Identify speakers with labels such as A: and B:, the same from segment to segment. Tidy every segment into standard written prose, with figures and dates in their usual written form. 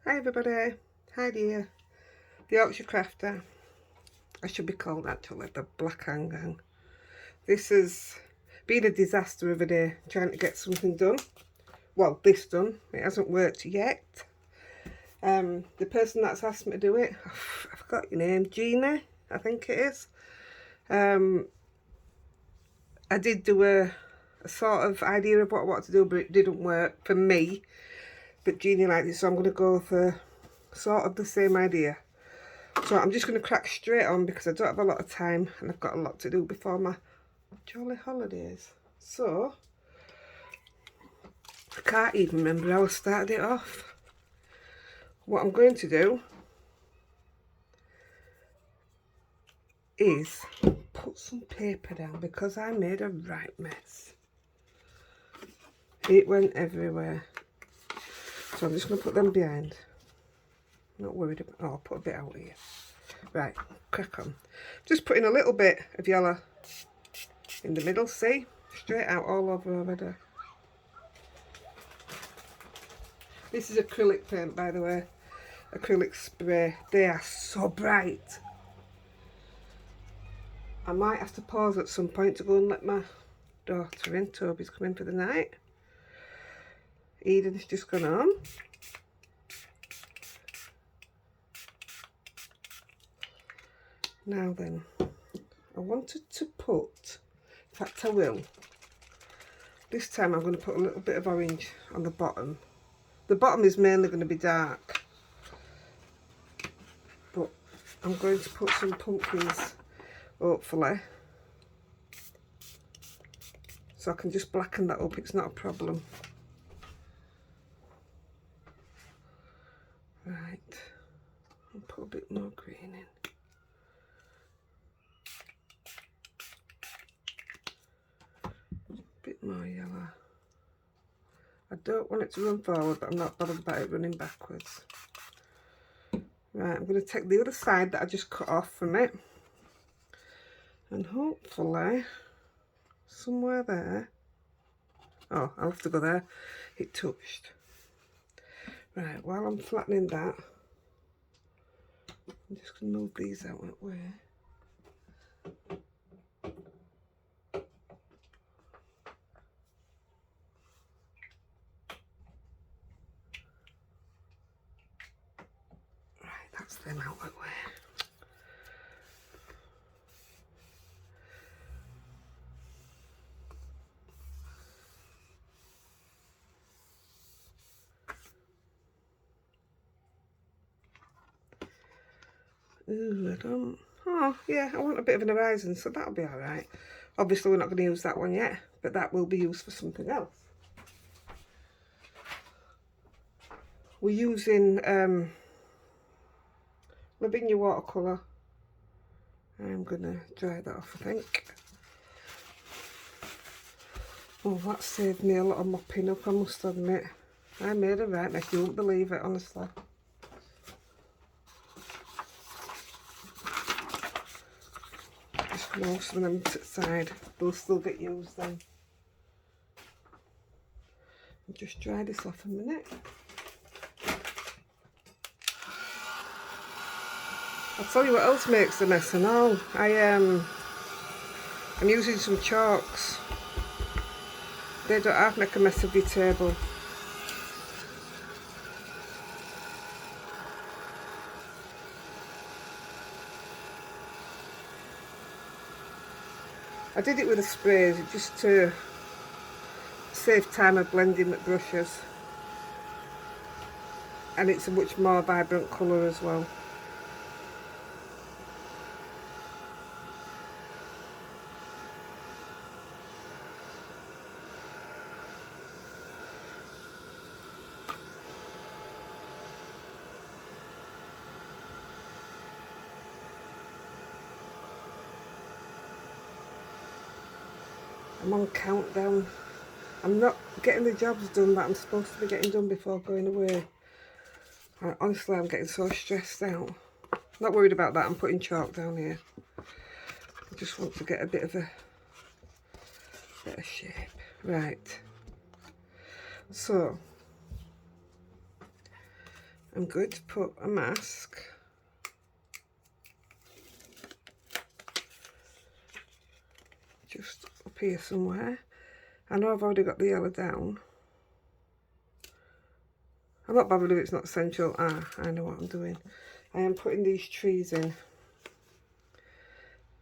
A: Hi everybody, Heidi here, the Yorkshire Crafter. I should be called actually the Black Hand Gang. This has been a disaster of a day trying to get something done. Well, this done. It hasn't worked yet. The person that's asked me to do it, I forgot your name, Gina, I think it is. I did do a sort of idea of what I wanted to do, but it didn't work for me. But Gina liked it, so I'm going to go for sort of the same idea. So I'm just going to crack straight on because I don't have a lot of time and I've got a lot to do before my jolly holidays. So I can't even remember how I started it off. What I'm going to do is put some paper down because I made a right mess. It went everywhere. So I'm just going to put them behind. Not worried about, oh, I'll put a bit out here. Right, crack on. Just putting a little bit of yellow in the middle, see? Straight out all over already. This is acrylic paint, by the way. Acrylic spray. They are so bright. I might have to pause at some point to go and let my daughter in. Toby's coming for the night. Eden's just gone home. Now then, I wanted to put, in fact I will, this time I'm going to put a little bit of orange on the bottom. The bottom is mainly going to be dark, but I'm going to put some pumpkins, hopefully, so I can just blacken that up, it's not a problem. Right, I'll put a bit more green in. Bit more yellow. I don't want it to run forward, but I'm not bothered about it running backwards. Right, I'm going to take the other side that I just cut off from it, and hopefully somewhere there, oh, I'll have to go there, it touched. Right, while I'm flattening that, I'm just going to move these out that way. Right, that's them out that way. Ooh, I don't, oh yeah, I want a bit of an horizon, so that'll be alright. Obviously we're not going to use that one yet, but that will be used for something else. We're using lavinia watercolour. I'm going to dry that off, I think. Oh, that saved me a lot of mopping up, I must admit. I made a right mess, you won't believe it, honestly. Just move some of them to the side, they'll still get used then. I'll just dry this off a minute. I'll tell you what else makes a mess and all. I'm using some chalks. They don't half make a mess of your table. I did it with the sprays just to save time of blending the brushes, and it's a much more vibrant colour as well. I'm on countdown. I'm not getting the jobs done that I'm supposed to be getting done before going away. Honestly, I'm getting so stressed out. Not worried about that, I'm putting chalk down here. I just want to get a bit of shape. Right. So, I'm going to put a mask just up here somewhere. I know I've already got the yellow down. I'm not bothered if it's not essential. I know what I'm doing. I am putting these trees in,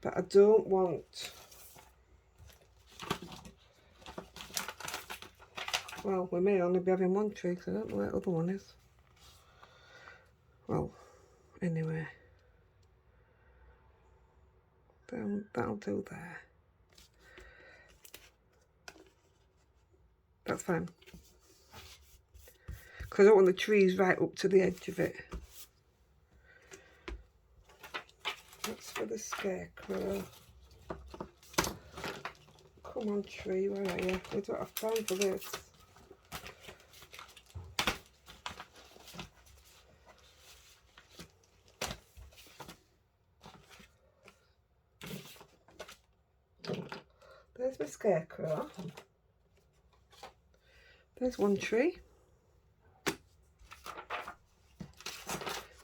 A: but I don't want, well, we may only be having one tree because I don't know where the other one is. Well, anyway, that'll do there. That's fine. Because I don't want the trees right up to the edge of it. That's for the scarecrow. Come on, tree, where are you? We don't have time for this. There's my scarecrow. There's one tree.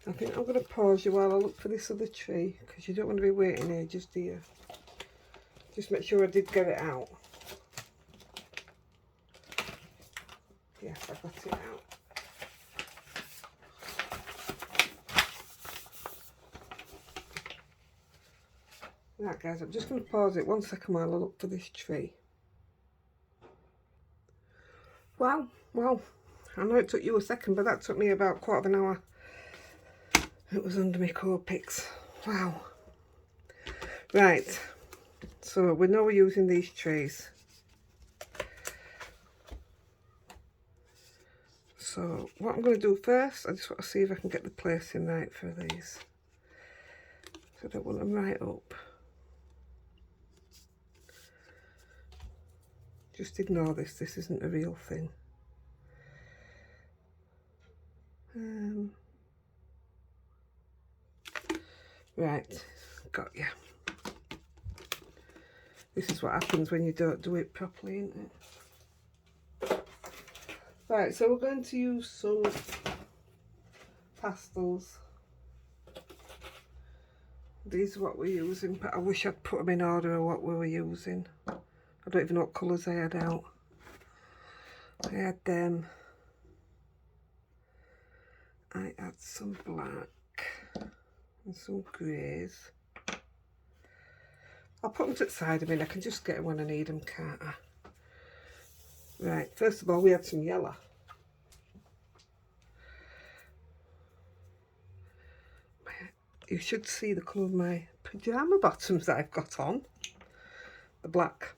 A: I think I'm going to pause you while I look for this other tree, because you don't want to be waiting here, just do you? Just make sure I did get it out. Yes, I got it out. Right guys, I'm just going to pause it 1 second while I look for this tree. Wow, well, I know it took you a second, but that took me about quarter of an hour. It was under my Copics. Wow. Right, so we know we're using these trees. So what I'm going to do first, I just want to see if I can get the placing right for these. So I don't want them right up. Just ignore this, this isn't a real thing. Right, got you. This is what happens when you don't do it properly, isn't it? Right, so we're going to use some pastels. These are what we're using, but I wish I'd put them in order of what we were using. I don't even know what colours I had out. I had them. I had some black and some greys. I'll put them to the side. I mean, I can just get them when I need them, can't I? Right, first of all, we had some yellow. You should see the colour of my pyjama bottoms that I've got on. The black.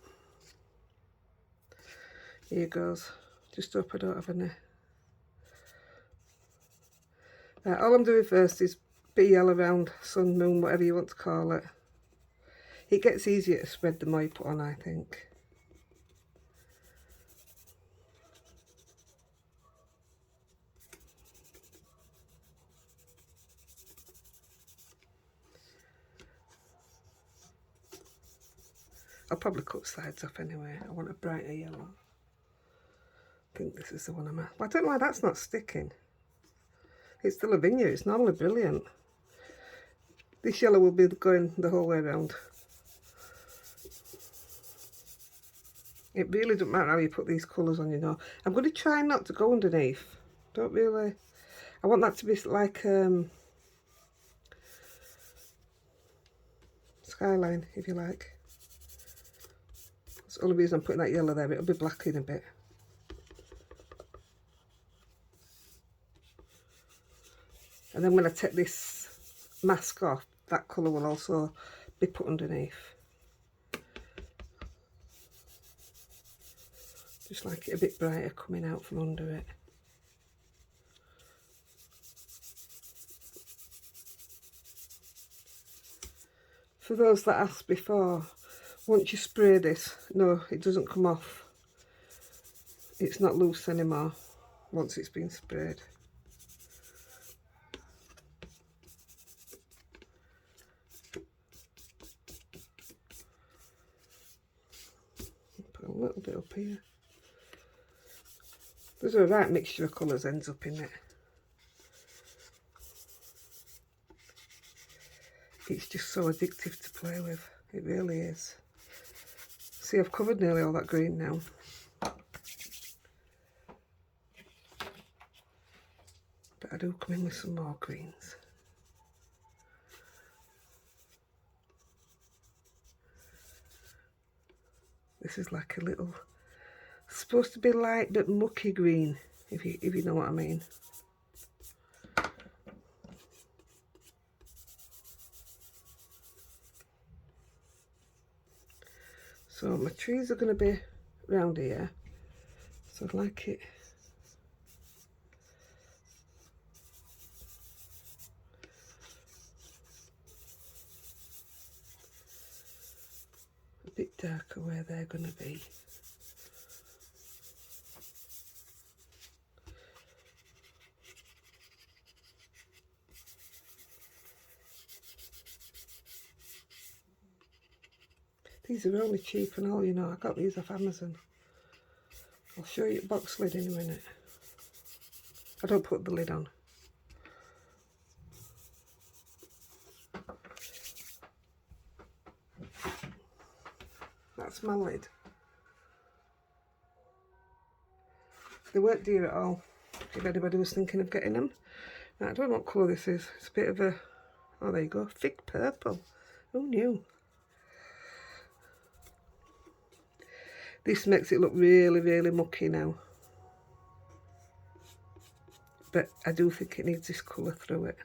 A: Here goes. Just hope I don't have any. Right, all I'm doing first is bit yellow around sun, moon, whatever you want to call it. It gets easier to spread the more you put on, I think. I'll probably cut sides off anyway. I want a brighter yellow. I think this is the one I'm at. But I don't know why that's not sticking. It's the lavinia, it's normally brilliant. This yellow will be going the whole way around. It really doesn't matter how you put these colours on, you know. I'm going to try not to go underneath. Don't really. I want that to be like skyline, if you like. That's the only reason I'm putting that yellow there. It'll be black in a bit. And then when I take this mask off, that colour will also be put underneath. Just like it a bit brighter coming out from under it. For those that asked before, once you spray this, no, it doesn't come off. It's not loose anymore once it's been sprayed. Put a little bit up here. There's a right mixture of colours ends up in it. it's just so addictive to play with. It really is. See, I've covered nearly all that green now. But I do come in with some more greens. This is like a little, supposed to be light but mucky green, if you know what I mean. So my trees are going to be round here, so I'd like it a bit darker where they're going to be. These are only cheap and all, you know. I got these off Amazon. I'll show you the box lid in a minute. I don't put the lid on. That's my lid. They weren't dear at all, if anybody was thinking of getting them. Now, I don't know what colour this is. It's a bit of a, oh there you go, thick purple. Who knew? This makes it look really, really mucky now. But I do think it needs this colour through it.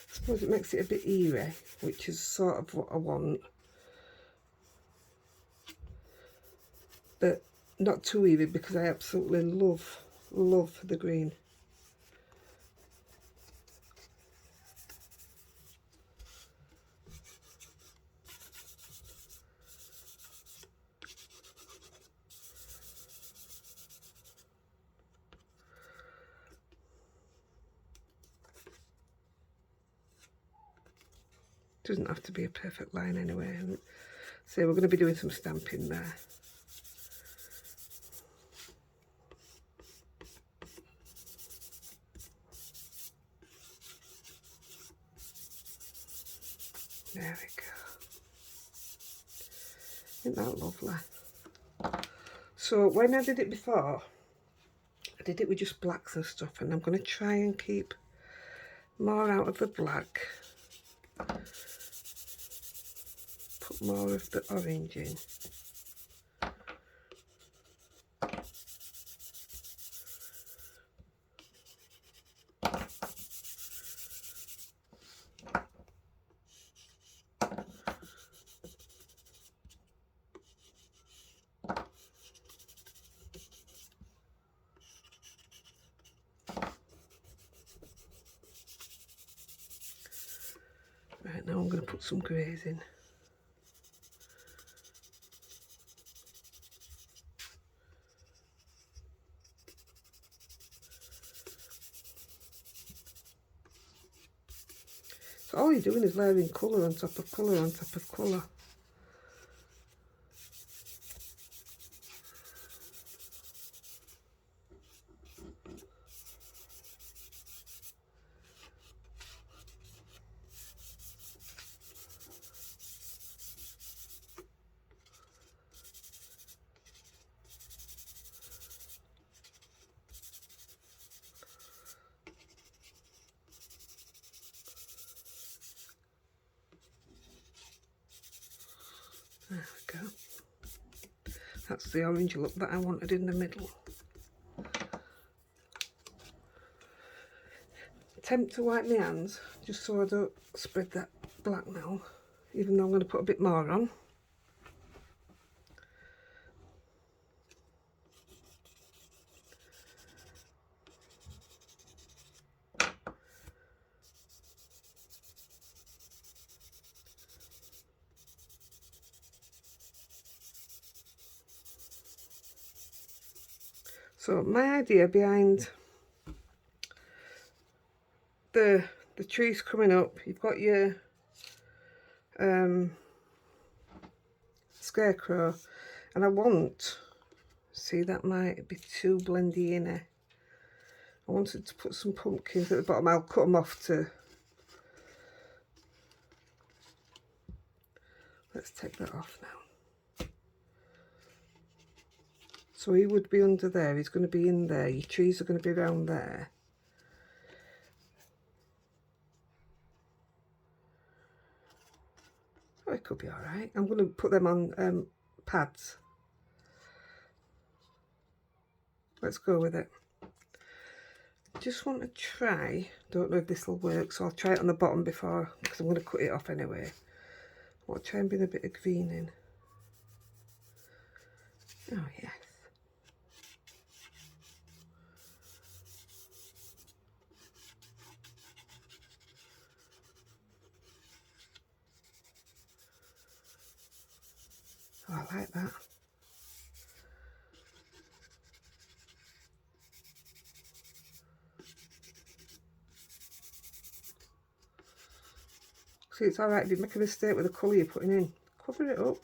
A: I suppose it makes it a bit eerie, which is sort of what I want. But not too eerie, because I absolutely love the green. Doesn't have to be a perfect line anyway. So we're going to be doing some stamping there. There we go. Isn't that lovely? So when I did it before, I did it with just blacks and stuff, and I'm going to try and keep more out of the black. Put more of the orange in. Right, now I'm going to put some greys in. So all you're doing is layering colour on top of colour on top of colour. There we go. That's the orange look that I wanted in the middle. Attempt to wipe my hands, just so I don't spread that black now, even though I'm going to put a bit more on. So my idea behind the trees coming up, you've got your scarecrow, and I want, see, that might be too blendy in it. I wanted to put some pumpkins at the bottom. I'll cut them off to, let's take that off now. So he would be under there, he's going to be in there, your trees are going to be around there. Oh, it could be alright. I'm going to put them on pads. Let's go with it. Just want to try, don't know if this will work, so I'll try it on the bottom before, because I'm going to cut it off anyway. I'll try and bring a bit of green in. Oh yes. Oh, I like that. See, it's alright if you make a mistake with the colour you're putting in. Cover it up.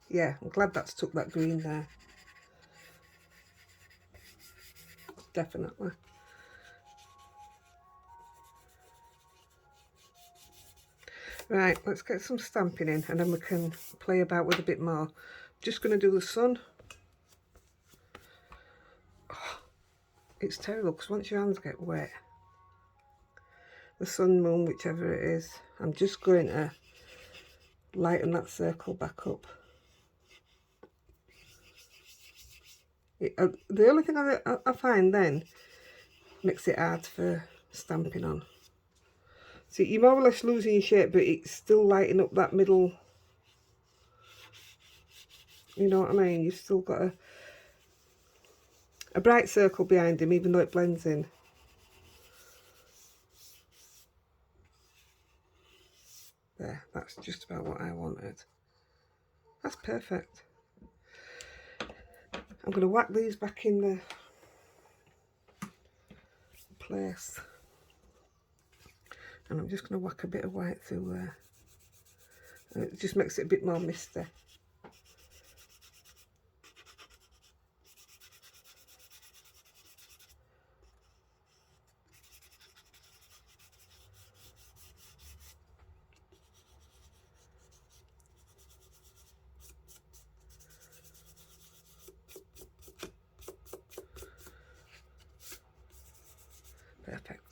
A: Yeah, I'm glad that's took that green there. Definitely. Right, let's get some stamping in and then we can play about with a bit more. Just going to do the sun. Oh, it's terrible because once your hands get wet, the sun, moon, whichever it is, I'm just going to lighten that circle back up. The only thing I find then makes it hard for stamping on. See, you're more or less losing your shape, but it's still lighting up that middle. You know what I mean? You've still got a bright circle behind him, even though it blends in. There, that's just about what I wanted. That's perfect. I'm going to whack these back in the place. And I'm just going to whack a bit of white through there. And it just makes it a bit more misty. Perfect.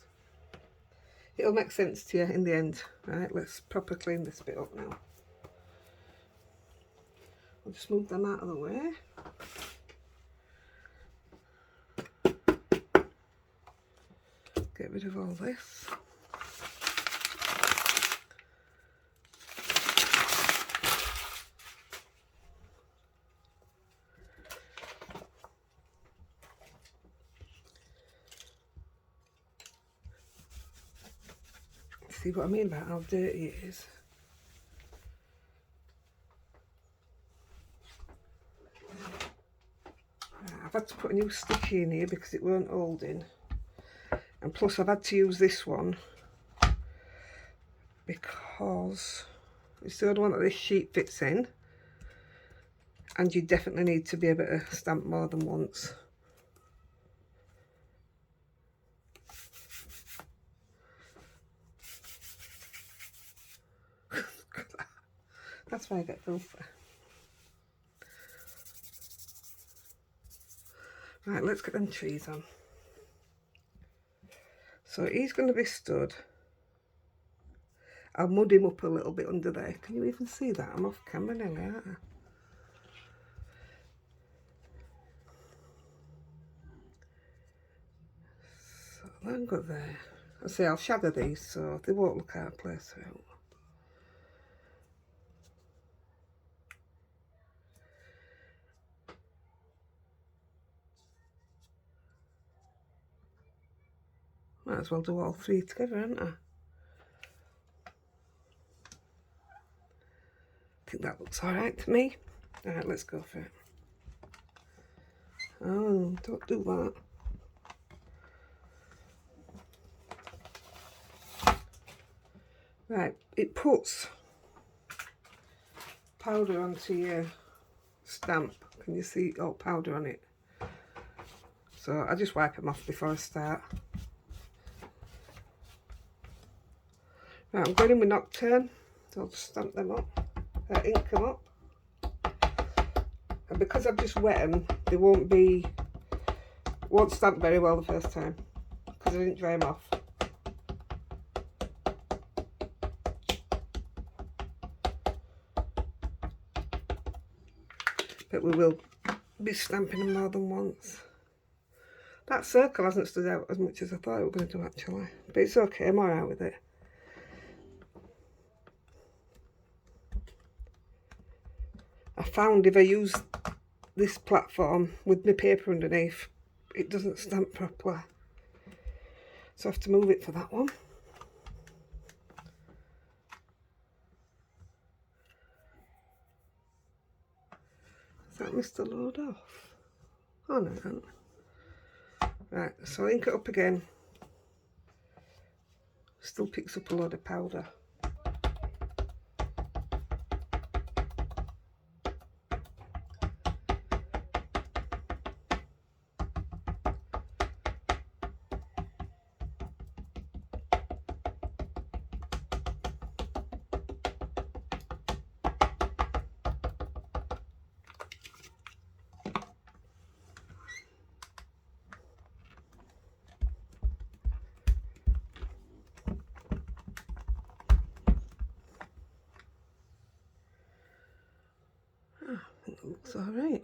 A: It'll make sense to you in the end. Right, let's proper clean this bit up now. I'll just move them out of the way. Get rid of all this. See what I mean about how dirty it is? I've had to put a new sticky in here because it weren't holding, and plus I've had to use this one because it's the only one that this sheet fits in, and you definitely need to be able to stamp more than once. That's why I get filthy. Right, let's get them trees on. So he's going to be stood. I'll mud him up a little bit under there. Can you even see that? I'm off camera now, aren't I? So then go there. I say I'll shadow these so they won't look out of place throughout. Might as well do all three together, hadn't I? I think that looks alright to me. Alright, let's go for it. Oh, don't do that. Right, it puts powder onto your stamp. Can you see all powder on it? So I just wipe them off before I start. Right, I'm going in with Nocturne, so I'll just stamp them up, ink them up. And because I've just wet them, they won't stamp very well the first time, because I didn't dry them off. But we will be stamping them more than once. That circle hasn't stood out as much as I thought it was going to do actually, but it's okay, I'm alright with it. I found if I use this platform with my paper underneath, it doesn't stamp properly, so I have to move it for that one. Has that missed a load off? Oh no, it hasn't. Right, so ink it up again. Still picks up a load of powder. I think it looks alright.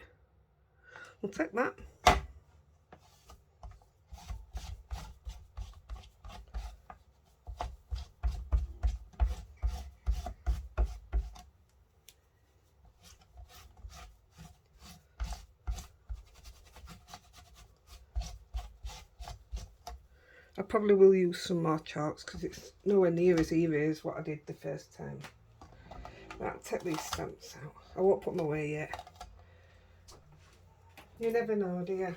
A: We'll take that. I probably will use some more chalks because it's nowhere near as even as what I did the first time. Right, I'll take these stamps out. I won't put them away yet. You never know, do you?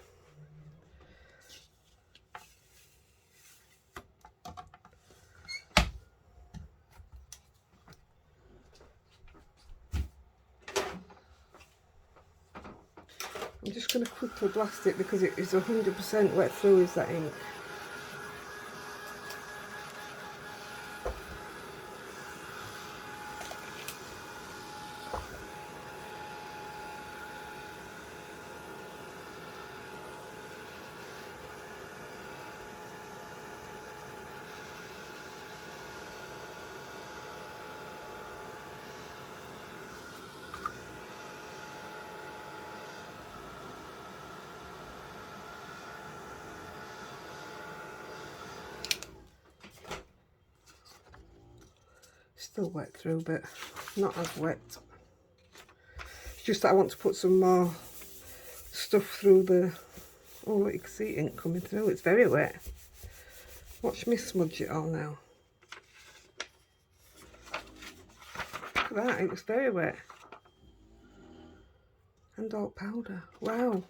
A: I'm just going to quickly blast it because it is 100% wet through, is that ink. Still wet through, but not as wet. It's just that I want to put some more stuff through the... Oh, look, you can see ink coming through. It's very wet. Watch me smudge it all now. Look at that, it was very wet. And all powder. Wow.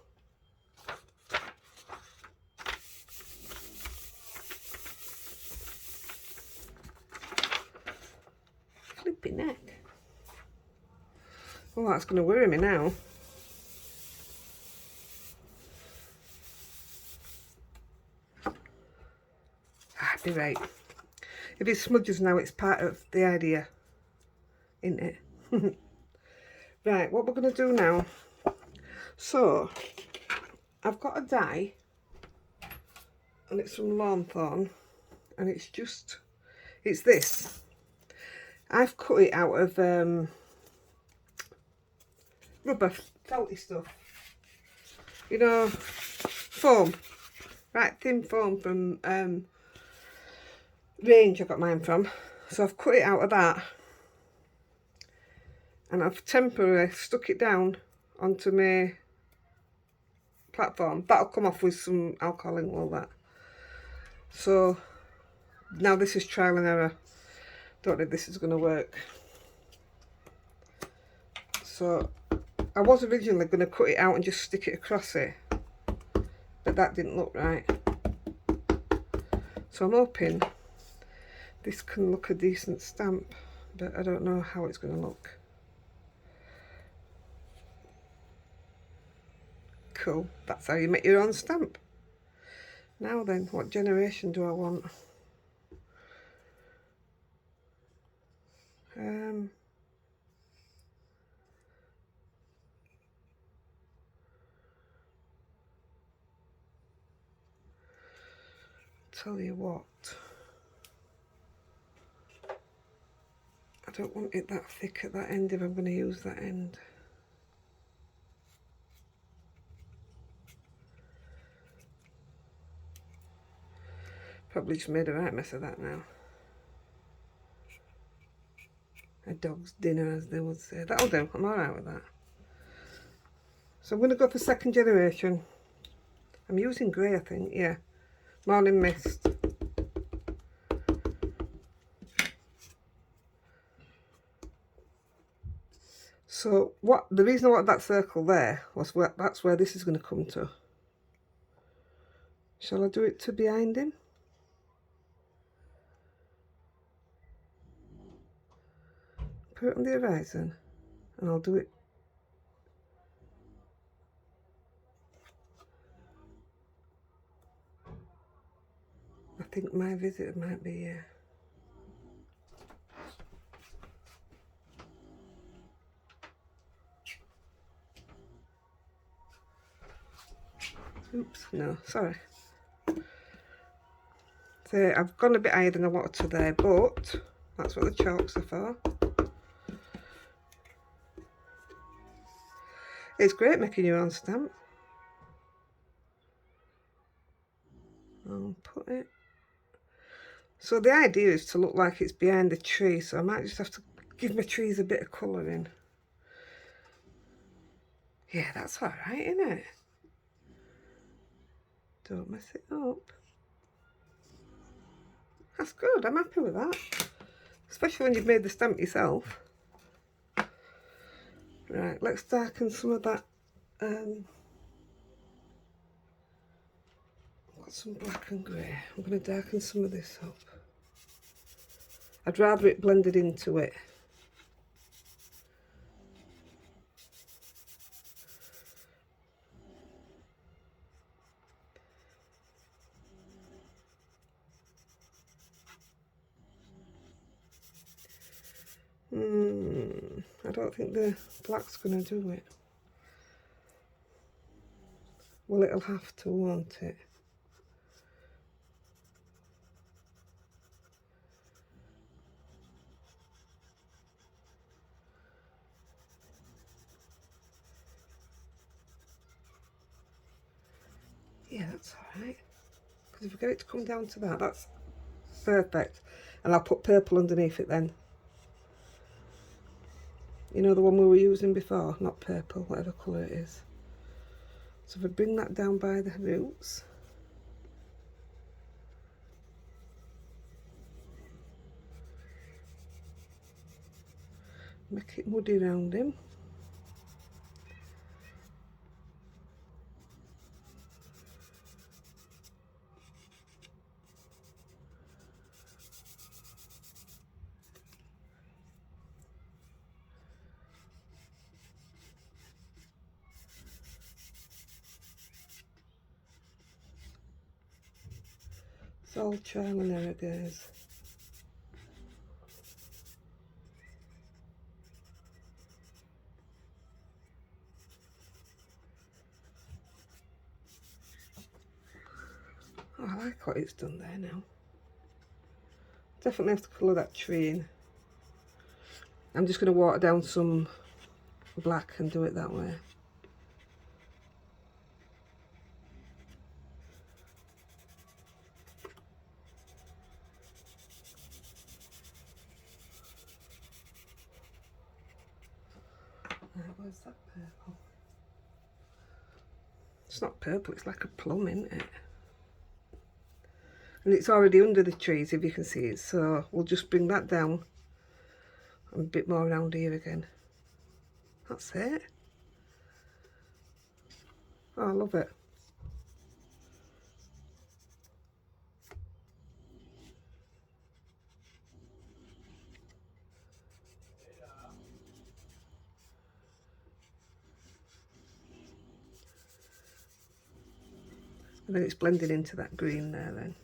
A: Flippy neck. Oh, that's going to worry me now. Be right. If it smudges now, it's part of the idea, isn't it? Right, what we're going to do now. So, I've got a die, and it's from Lawnthorn, and it's this. I've cut it out of rubber, felty stuff. You know, foam. Right, thin foam from Range I got mine from. So I've cut it out of that. And I've temporarily stuck it down onto my platform. That'll come off with some alcohol and all that. So now this is trial and error. Don't know if this is going to work. So I was originally going to cut it out and just stick it across it, but that didn't look right. So I'm hoping this can look a decent stamp, but I don't know how it's going to look. cool. That's how you make your own stamp. Now then, what generation do I want? Tell you what, I don't want it that thick at that end if I'm going to use that end. Probably just made a right mess of that now. A dog's dinner, as they would say. That'll do, I'm alright with that. So I'm going to go for second generation. I'm using grey, I think, yeah. Morning Mist. So the reason I wanted that circle there was that's where this is going to come to. Shall I do it to behind him? Put it on the horizon, and I'll do it. I think my visitor might be here. Oops, no, sorry. So I've gone a bit higher than I wanted to there, but that's what the chalks are for. It's great making your own stamp. I'll put it. So the idea is to look like it's behind the tree, so I might just have to give my trees a bit of colour in. Yeah, that's alright, isn't it? Don't mess it up. That's good, I'm happy with that. Especially when you've made the stamp yourself. Right, let's darken some of that. I've got some black and grey. I'm going to darken some of this up. I'd rather it blended into it. I don't think the black's going to do it. Well, it'll have to, won't it? Yeah, that's alright. Because if we get it to come down to that, that's perfect. And I'll put purple underneath it then. You know the one we were using before? Not purple, whatever colour it is. So if I bring that down by the roots. Make it muddy around him. It's all trial and error, guys. Oh, I like what it's done there now. Definitely have to colour that tree in. I'm just going to water down some black and do it that way. Right, where's that purple? It's not purple, it's like a plum, isn't it? And it's already under the trees, if you can see it, so we'll just bring that down and a bit more around here again. That's it. Oh, I love it. And then it's blending into that green there then.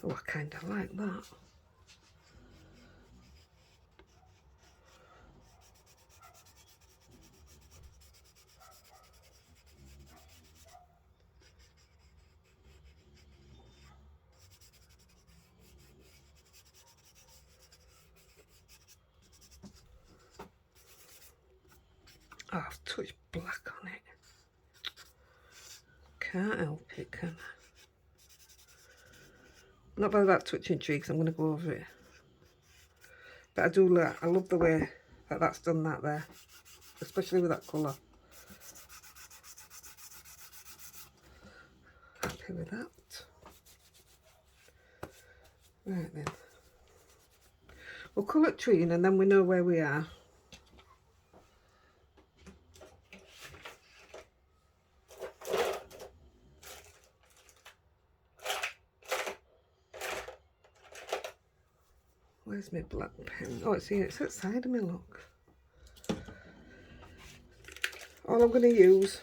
A: Oh, I kind of like that. Oh, I've touched black on it. Can't help it, can I? Not bad about touching tree because I'm going to go over it. But I do like, I love the way that that's done that there. Especially with that colour. Happy with that. Right then. We'll colour tree and then we know where we are. Where's my black pen? Oh, it's here. It's outside of me, look. All I'm going to use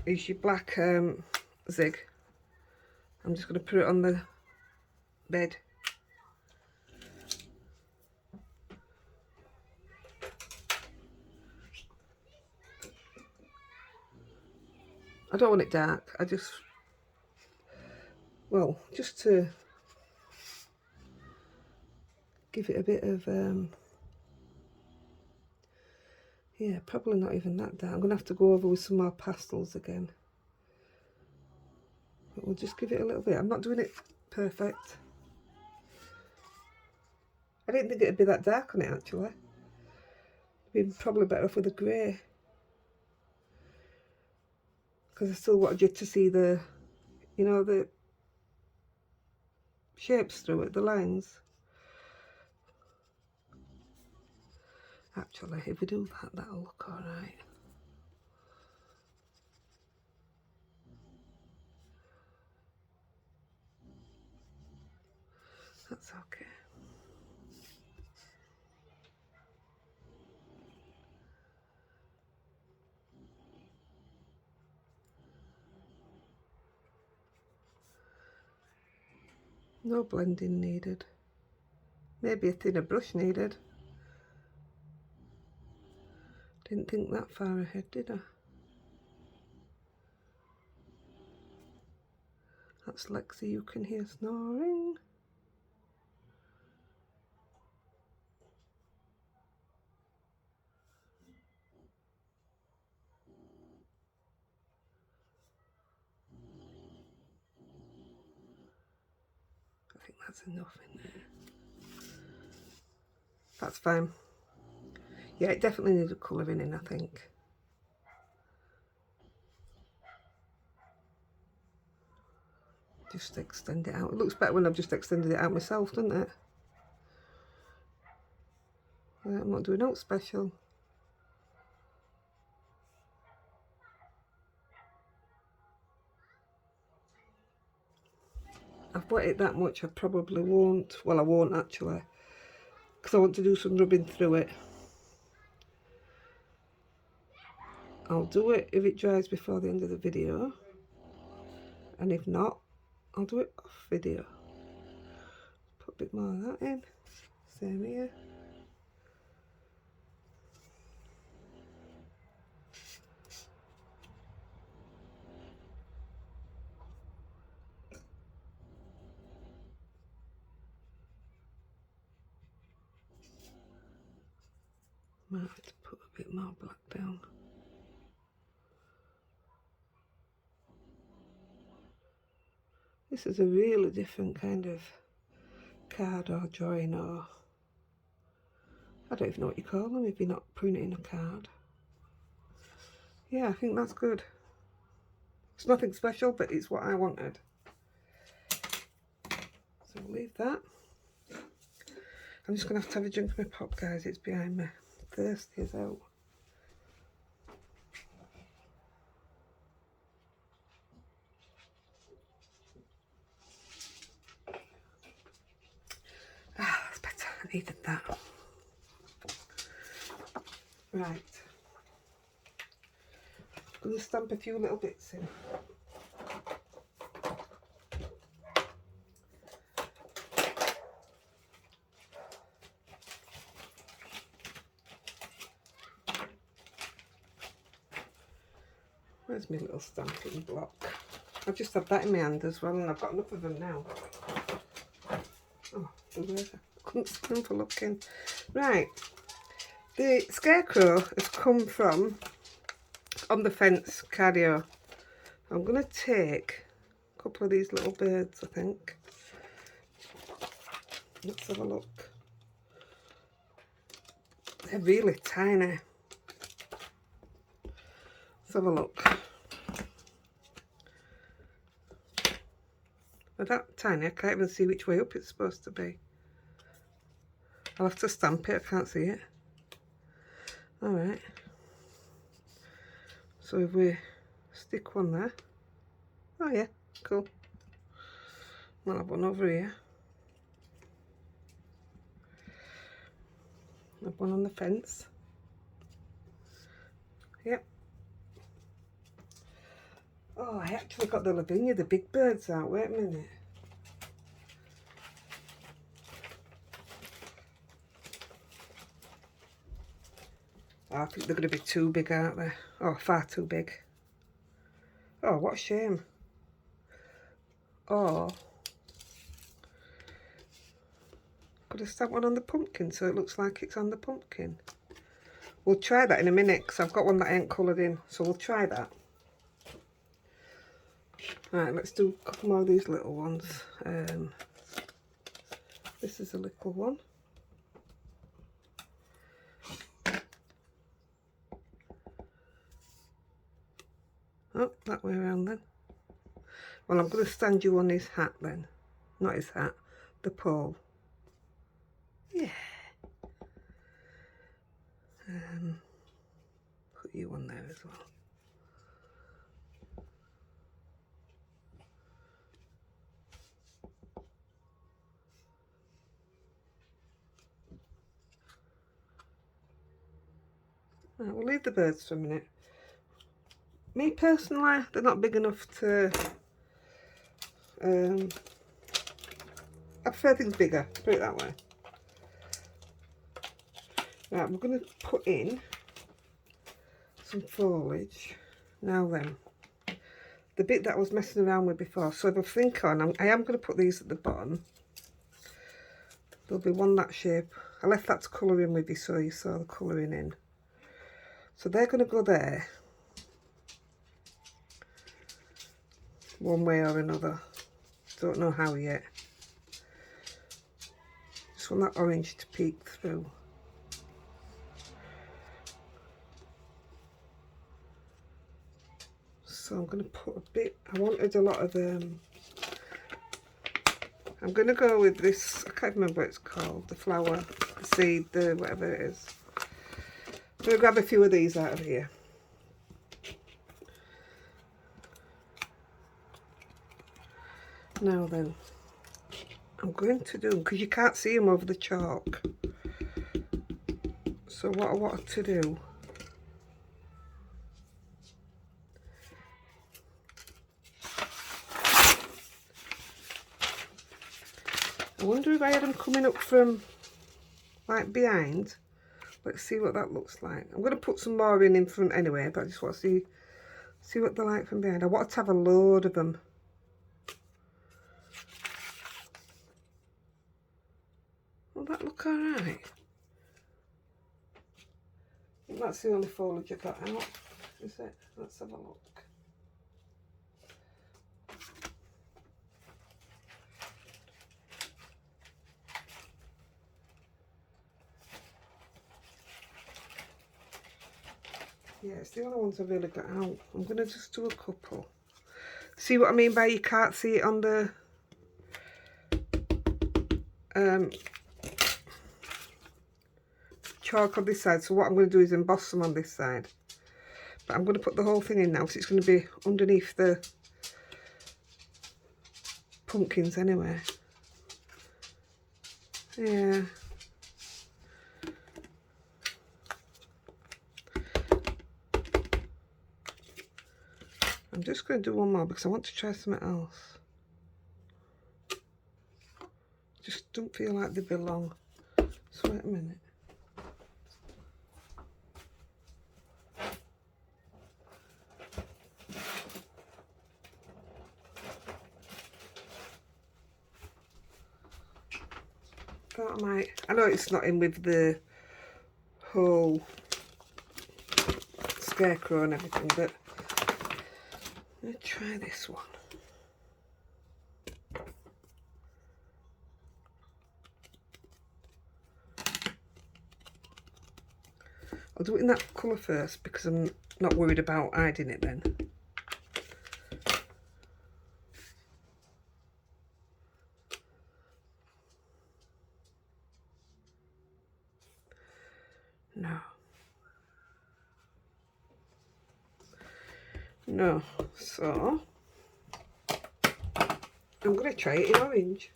A: is your black zig. I'm just going to put it on the bed. I don't want it dark. I just, well, just to give it a bit of, yeah, probably not even that dark. I'm going to have to go over with some more pastels again. But we'll just give it a little bit. I'm not doing it perfect. I didn't think it'd be that dark on it, actually. It'd be probably better off with a grey. Because I still wanted you to see the, you know, the shapes through it, the lines. Actually, if we do that, that'll look alright. That's okay. No blending needed. Maybe a thinner brush needed. Didn't think that far ahead, did I? That's Lexi, you can hear snoring. I think that's enough in there. That's fine. Yeah, it definitely needs a colouring in, I think. Just extend it out. It looks better when I've just extended it out myself, doesn't it? I'm not doing out special. I've wet it that much, I probably won't. Well, I won't actually, because I want to do some rubbing through it. I'll do it if it dries before the end of the video, and if not, I'll do it off video. Put a bit more of that in. Same here. Might have to put a bit more black down. This is a really different kind of card or drawing, or I don't even know what you call them if you're not printing a card. Yeah, I think that's good. It's nothing special, but it's what I wanted. So we'll leave that. I'm just going to have a drink of my pop, guys. It's behind me. Thirsty as hell. Ah, that's better. I needed that. Right. I'm going to stamp a few little bits in. Where's my little stamping block? I've just had that in my hand as well, and I've got enough of them now. Oh, I couldn't see them for looking. Right, the scarecrow has come from on the fence carrier. I'm going to take a couple of these little birds, I think. Let's have a look. They're really tiny. Let's have a look. They're that tiny, I can't even see which way up it's supposed to be. I'll have to stamp it, I can't see it. Alright. So if we stick one there. Oh yeah, cool. I'll have one over here. Have one on the fence. Yep. Oh, I actually got the lavinia, the big birds out. Wait a minute. Oh, I think they're going to be too big, aren't they? Oh, far too big. Oh, what a shame. Oh. Could I stamp one on the pumpkin so it looks like it's on the pumpkin? We'll try that in a minute because I've got one that I ain't coloured in. So we'll try that. Right, let's do a couple more of these little ones. This is a little one. Oh, that way around then. Well, I'm going to stand you on his hat then. Not his hat, the pole. Yeah. Put you on there as well. Right, we'll leave the birds for a minute. Me personally, they're not big enough to... I prefer things bigger, put it that way. Right, we're going to put in some foliage. Now then, the bit that I was messing around with before. So if I think on, I am going to put these at the bottom. There'll be one that shape. I left that to colour in with you so you saw the colouring in. So they're going to go there. One way or another. Don't know how yet. Just want that orange to peek through. So I'm going to put a bit, I wanted a lot of I'm going to go with this, I can't remember what it's called, the flower, the seed, the whatever it is. I'm going to grab a few of these out of here. Now then, I'm going to do, because you can't see them over the chalk. So what I want to do, I wonder if I had them coming up from like behind. Let's see what that looks like. I'm going to put some more in front anyway, but I just want to see what they're like from behind. I want to have a load of them. Will that look alright? That's the only foliage I got out, is it? Let's have a look. Yeah, it's the only ones I've really got out. I'm going to just do a couple. See what I mean by you can't see it on the chalk on this side. So what I'm going to do is emboss them on this side. But I'm going to put the whole thing in now, because it's going to be underneath the pumpkins anyway. Yeah. I'm just going to do one more because I want to try something else. Just don't feel like they belong. So wait a minute. thought I might, I know it's not in with the whole scarecrow and everything, but let's try this one. I'll do it in that colour first because I'm not worried about hiding it then. No, so I'm going to try it in orange.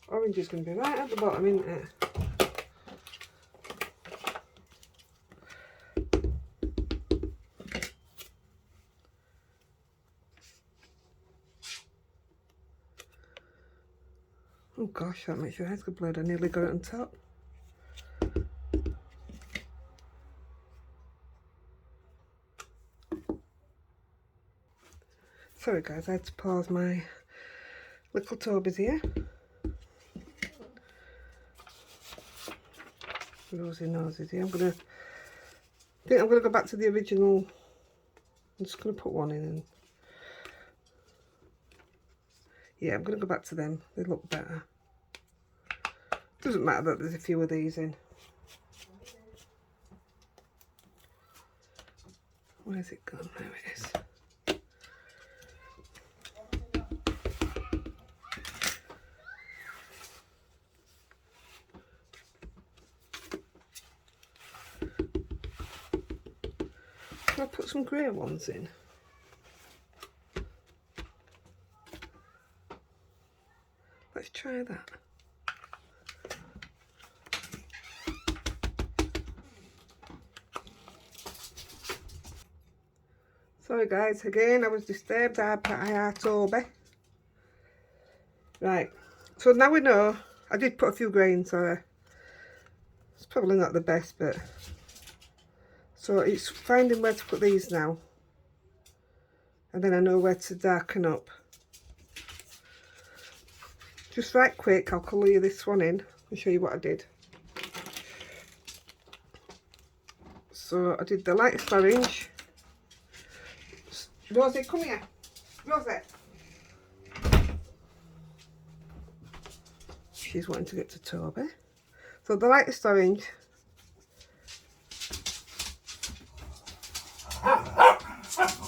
A: Orange is going to be right at the bottom, isn't it? Oh gosh, that makes your eyes go blurred. I nearly got it on top. Sorry guys, I had to pause my little Toby's here. Rosy noses here. I think I'm gonna go back to the original. I'm just gonna put one in and yeah, I'm gonna go back to them. They look better. Doesn't matter that there's a few of these in. Where's it gone? There it is. I'll put some grey ones in. Let's try that. Sorry guys, again I was disturbed. I had Toby. Right, so now we know. I did put a few grey in, so it's probably not the best, but so it's finding where to put these now, and then I know where to darken up. Just right quick, I'll colour you this one in and show you what I did. So I did the lightest orange. Rosie, come here. Rosie. She's wanting to get to Toby. So the lightest orange.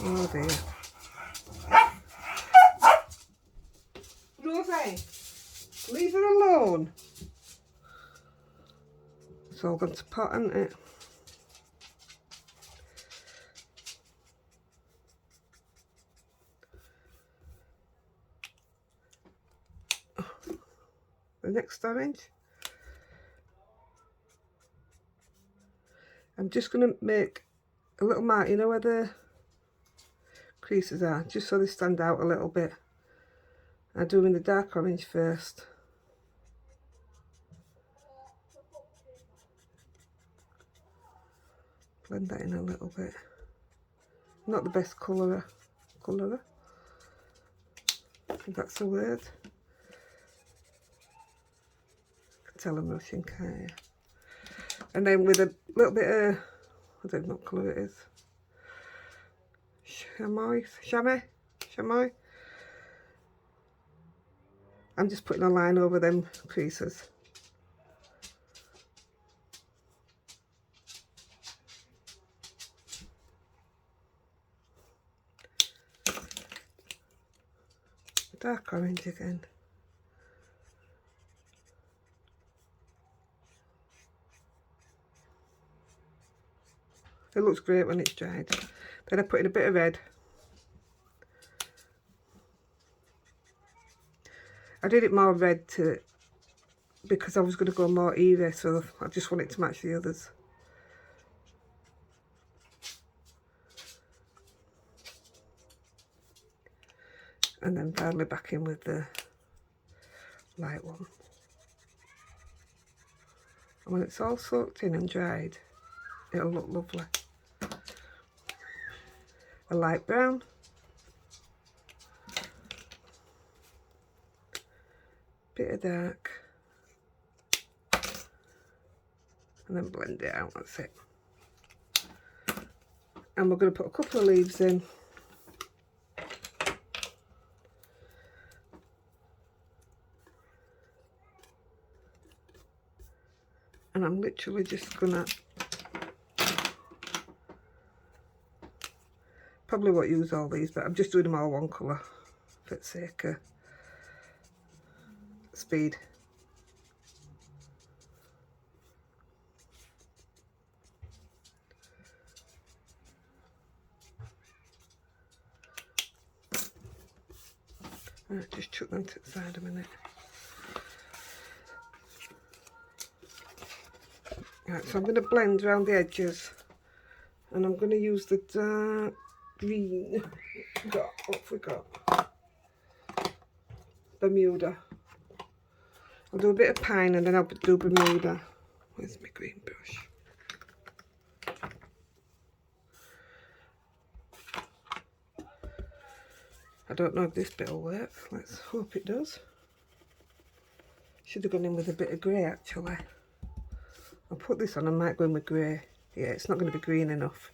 A: Oh dear. Rosie, leave her alone. It's all gone to pot, hasn't it? The next orange. I'm just going to make a little mark, you know where the creases are, just so they stand out a little bit. I'm doing the dark orange first. Blend that in a little bit. Not the best colourer, if that's the word. You can tell I'm rushing, can't you? And then with a little bit of, I don't know what colour it is. Chamois. I'm just putting a line over them creases. Dark orange again. It looks great when it's dried. Then I put in a bit of red. I did it more red because I was going to go more eerie, so I just want it to match the others. And then finally back in with the light one. And when it's all soaked in and dried, it'll look lovely. A light brown. bit of dark, and then blend it out. That's it. And we're going to put a couple of leaves in. And I'm literally just gonna, probably won't use all these, but I'm just doing them all one colour for the sake of speed. Right, just chuck them to the side a minute. Right, so I'm going to blend around the edges, and I'm going to use the dark green. What have we got? Bermuda. I'll do a bit of pine and then I'll do Bermuda. Where's my green brush? I don't know if this bit will work. Let's hope it does. Should have gone in with a bit of grey actually. I'll put this on, I might go in with grey. Yeah, it's not going to be green enough.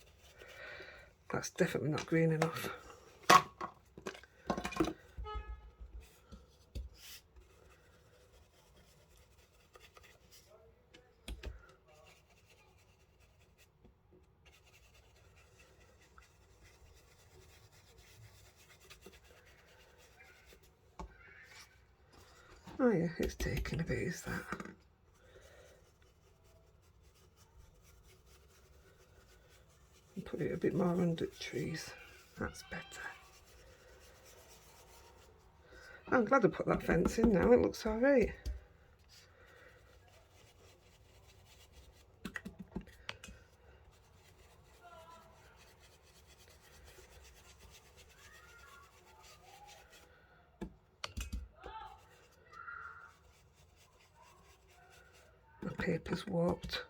A: That's definitely not green enough. Oh yeah, it's taking a bit, is that? And put it a bit more under the trees. That's better. I'm glad I put that fence in now, it looks alright. My paper's warped.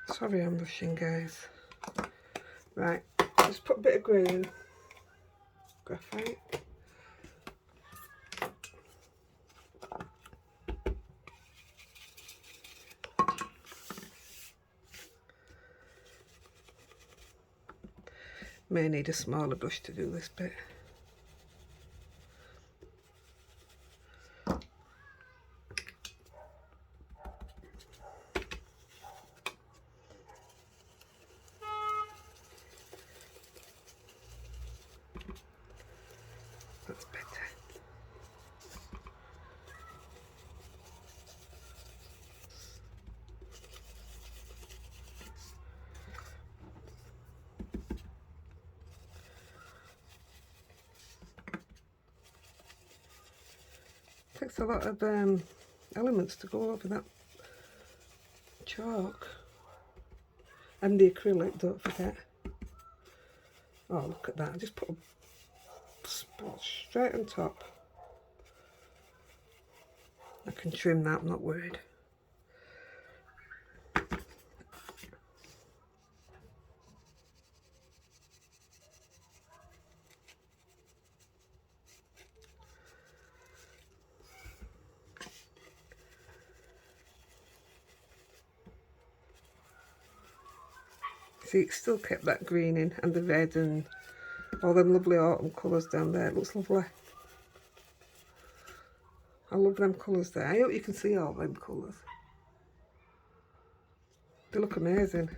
A: Sorry I'm rushing, guys. Right, just put a bit of green. Graphite. May need a smaller brush to do this bit. That's better. Takes a lot of elements to go over that chalk. And the acrylic, don't forget. Oh, look at that. I just put a spot straight on top. I can trim that, I'm not worried. See, it's still kept that green in and the red and all them lovely autumn colours down there. It looks lovely. I love them colours there. I hope you can see all them colours. They look amazing.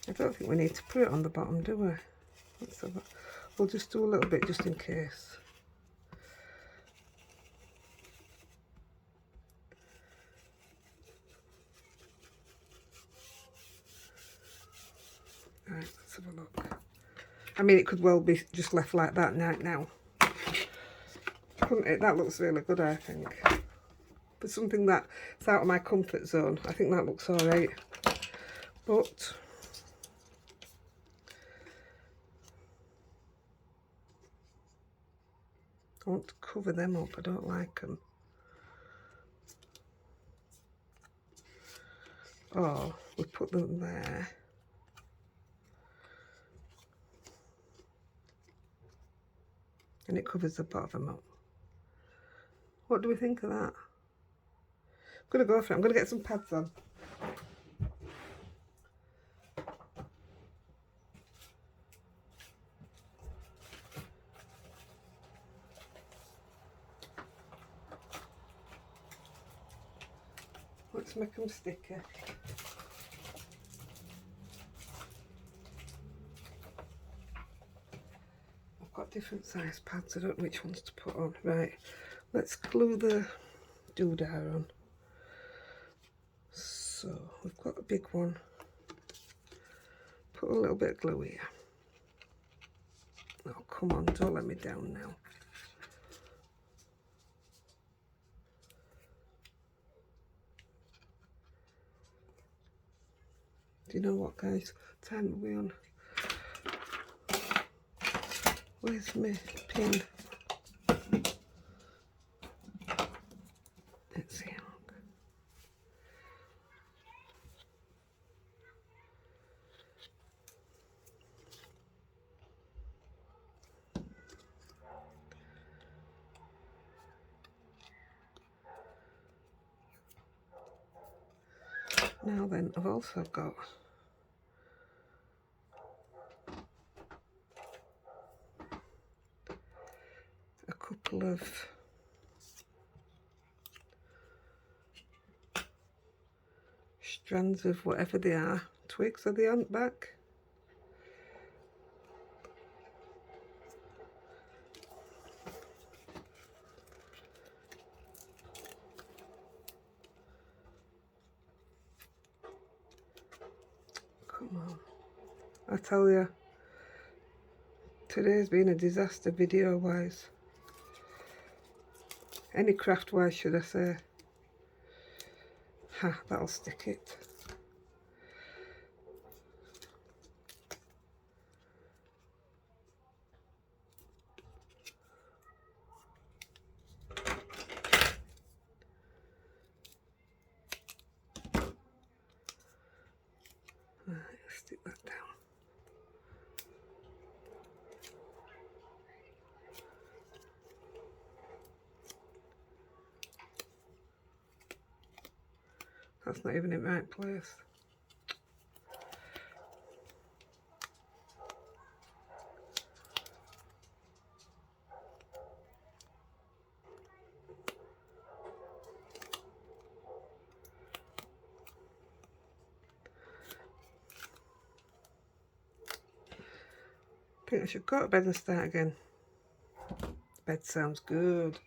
A: I don't think we need to put it on the bottom, do we? Let's have a, we'll just do a little bit just in case. Right, let's have a look. I mean, it could well be just left like that right now. Couldn't it? That looks really good, I think. For something that's out of my comfort zone, I think that looks alright. But I want to cover them up. I don't like them. Oh, we put them there. And it covers the bottom up. What do we think of that? I'm going to go for it. I'm going to get some pads on. Let's make them sticky. I've got different size pads. I don't know which ones to put on. Right, let's glue the doodah on. So we've got a big one. Put a little bit of glue here. Oh, come on, don't let me down now. Do you know what, guys? What time are we on? Where's my pin? Let's see. Now then, I've also got a couple of strands of whatever they are. Twigs, are they on back? Come on. I tell you, today's been a disaster video wise. Any craft wise, should I say. Ha, that'll stick it. Right, stick that down. That's not even in the right place. I think I should go to bed and start again. Bed sounds good.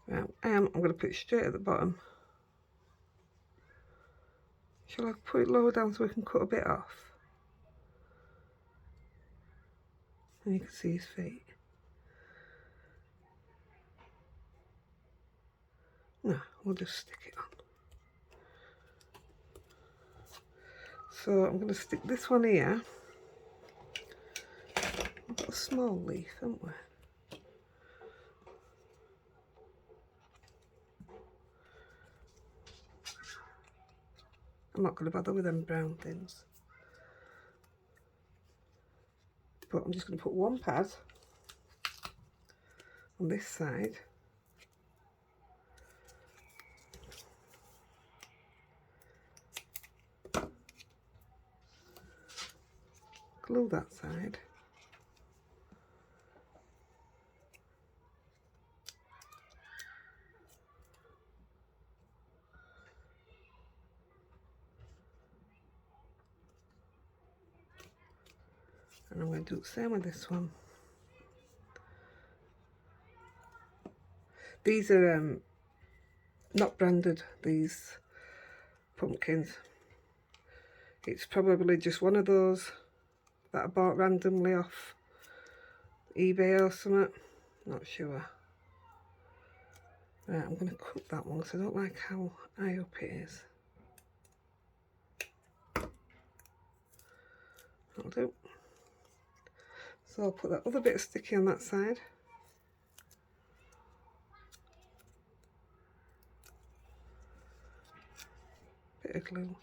A: Right, I'm going to put it straight at the bottom. Shall I put it lower down so we can cut a bit off? And you can see his feet. No, we'll just stick it on. So I'm going to stick this one here. We've got a small leaf, haven't we? I'm not going to bother with them brown things. But I'm just going to put one pad on this side. Glue that side. And I'm going to do the same with this one. These are not branded, these pumpkins. It's probably just one of those that I bought randomly off eBay or something. Not sure. Right, I'm going to cut that one because I don't like how high up it is. That'll do. So I'll put that other bit of sticky on that side. Bit of glue.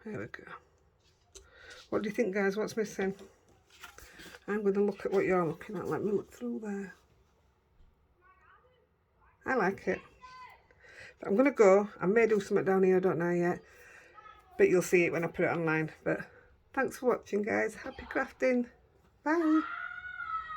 A: There we go. What do you think, guys? What's missing? I'm going to look at what you're looking at. Let me look through there. I like it. But I'm going to go. I may do something down here, I don't know yet. But you'll see it when I put it online. But thanks for watching, guys. Happy crafting. Bye.